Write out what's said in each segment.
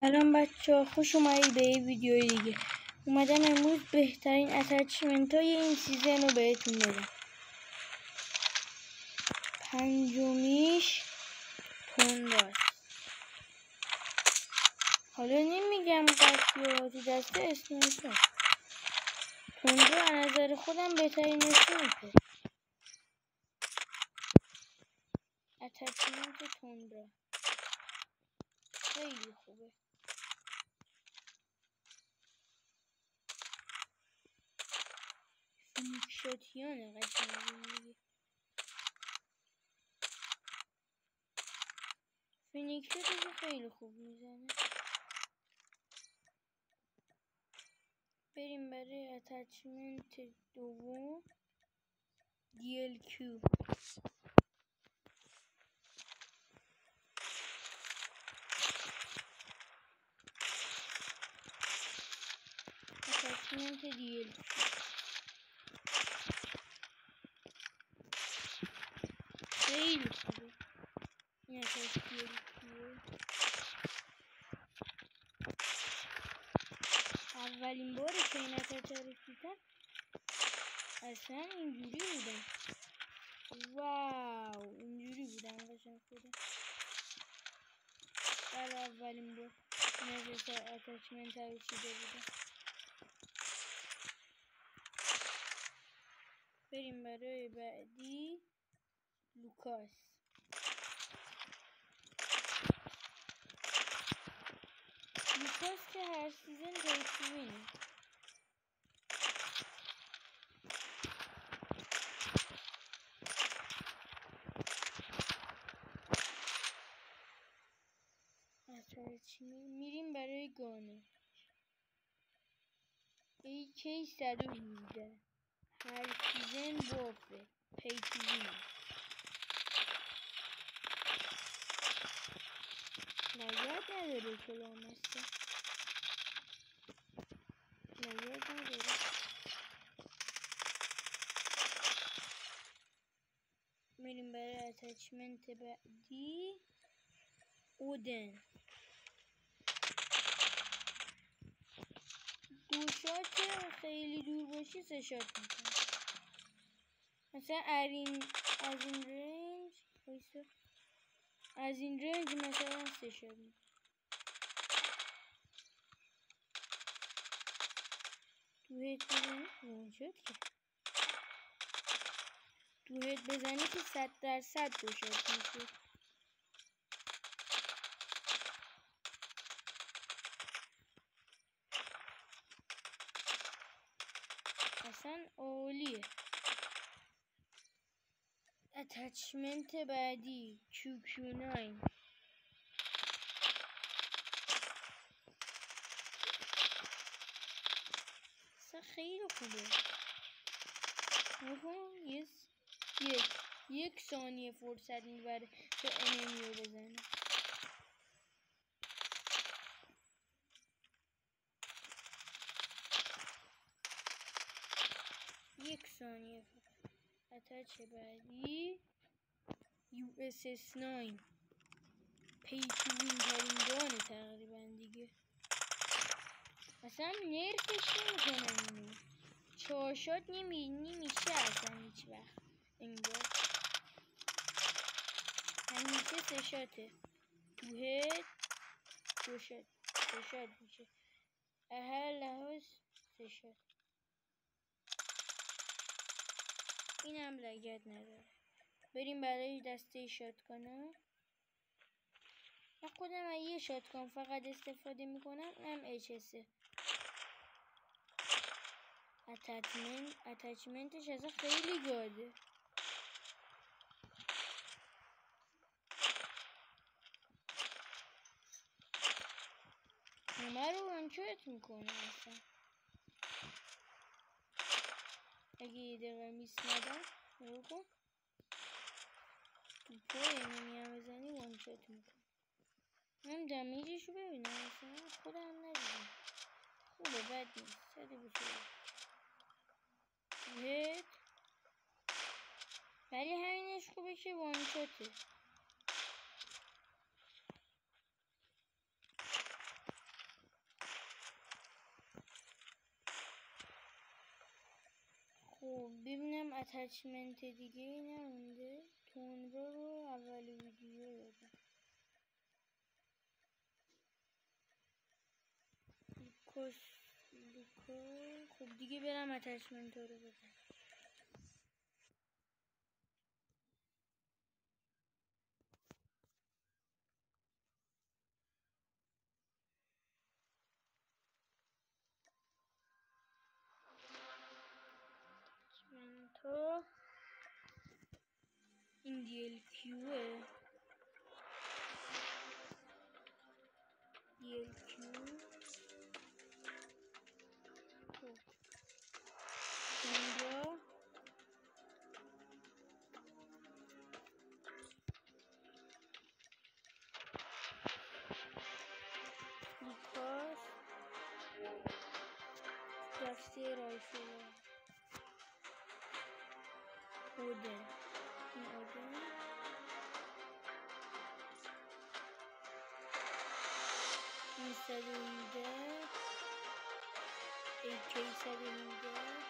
سلام بچه ها، خوش اومدید به یه ویدیوی دیگه. اومدم امروز بهترین اتچمنت های این سیزن رو بهتون بدم. پنجمیش تنداست. حالا نمیگم قطعی ها، تو دست اسنایپر تندو از نظر خودم بهترین اسنایپر. اتچمنت تندو خیلی خوبه. فینیکشاتیانه قشنگی دیگه. فینیکشاتش خیلی خوب میزنه. بریم برای اتچمنت دوم، DLQ. اتچمنت DLQ خیلی خوبه. این DLQ اولین بار که این اتچ رو دیدم اصلا اینجوری بودم. واو، اینجوری بودم قشنگ خودم. برای اولین بار این اتچمنت رو چیده بودم. بریم برای بعدی، لوکاس. لوکاس که هر سیزن پیشوینه. میریم برای گانه، AK-117. هر سیزن بافه، پیشوینه. لگت نداره که لامسته، لگت نداره. میریم برای اتچمنت بعدی، اودن. دو شات خیلی دور باشی 3 شات میکنه. مثلا از این رنج مثلا 3 شات میکنه. دو هیت بزنی که دو هیت بزنی که 100% دو شات میشه. اصلا عالیه. اتچمنت بعدی، QQ9. اصلا خیلی خوبه. نکن یک ثانیه فرصت میبره تا انمی رو بزنه. یک ثانیه. اتچ بعدی، USS9. پیچوین ترین گانه تقریبا دیگه. اصلا نرفش نمیکنن اینو. 4 شات نمیشه اصلا هیچ وقت. انگار همیشه 3 شاته. دو هیت 2 شات 3 شات میشه. هر لحاظ 3 شات. اینم لگت نداره. بریم برای دسته شاتگان‌ها. من خودم از یه شاتگان فقط استفاده میکنم، اونم HS. اتچمنتش اصلا خیلی گاده. همه رو وانشات میکنه اصلا. اگه یه دقیقه میس ندم رو کن تو پای انمی هم بزنی وانشات میکنه. من دمیجش رو ببینم اصلا خودم ندیدم. خوبه، بد نیست. 120 هیت، ولی همینش خوبه که وانشاته. خب ببینم اتچمنت دیگه ای نمونده. تونرو رو اول ویدیو دادم. لوکا خب دیگه برم اتچمنت رو بزنم. اتچمنت این DLQه. DLQ خب اینجا لوکاس دسته رایفل اودن. این اودن 117 AK 117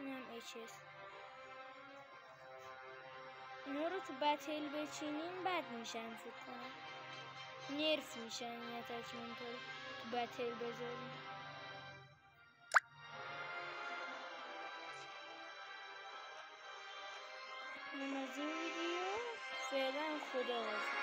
اینم HS. اینا رو تو بتل بچینیم بد میشن فکر کنم. نرف میشن این اتچمنت رو تو بتل بذاریم. اینم از این ویدیو. فعلا خداحافظ.